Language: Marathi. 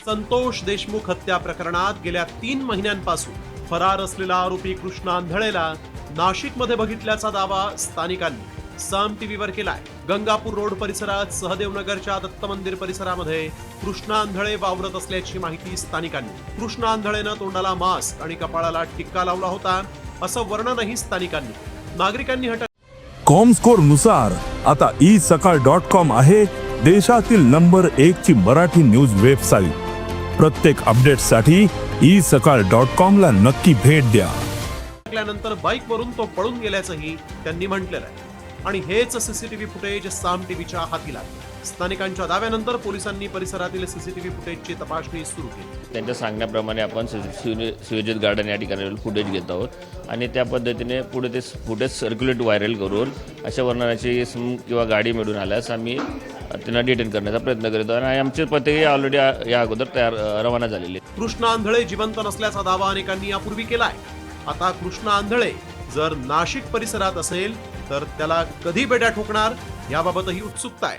संतोष देशमुख हत्या प्रकरणात गेल्या 3 महिन्यांपासून फरार असलेला आरोपी कृष्णा आंधळेला नाशिकमध्ये बघितल्याचा दावा स्थानिकांनी साम टीव्हीवर केलाय। गंगापूर रोड परिसरात सहदेवनगरच्या दत्त मंदिर परिसरामध्ये कृष्णा आंधळे वावरत असल्याची माहिती स्थानिकांनी। कृष्णा आंधळेनं तोंडाला मास्क आणि कपाळाला टिक्का लावला होता असं वर्णनही स्थानिकांनी। नागरिकांनी कॉमस्कोर नुसार आता isakal.com आहे देशातील नंबर 1 ची मराठी न्यूज वेबसाईट। प्रत्येक अपडेटसाठी isakal.com ला नक्की भेट द्या। नंतर बाईकवरून तो पळून गेल्याचंही त्यांनी म्हटलेलं आहे आणि हेच सीसीटीव्ही फुटेज साम टीव्हीच्या हाती लागले। स्थानिकांच्या दाव्यानंतर पोलिसांनी परिसरातील सीसीटीव्ही फुटेजची तपासणी सुरू केली। त्यांच्या सांगण्याप्रमाणे आपण सुयोजित गार्डन या ठिकाणी फुटेज घेत आहोत आणि त्या पद्धतीने पुढे ते फुटेज सर्क्युलेट व्हायरल करून अशा वर्णनाची किंवा गाडी मिळून आल्यास आम्ही त्यांना डिटेन करण्याचा प्रयत्न करीत आहोत आणि आमचे पथकही ऑलरेडी या अगोदर रवाना झालेले। कृष्णा आंधळे जिवंत नसल्याचा दावा अनेकांनी यापूर्वी केलाय। आता कृष्णा आंधळे जर नाशिक परिसरात असेल तर त्याला कधी बेड्या ठोकणार याबाबतही उत्सुकता आहे।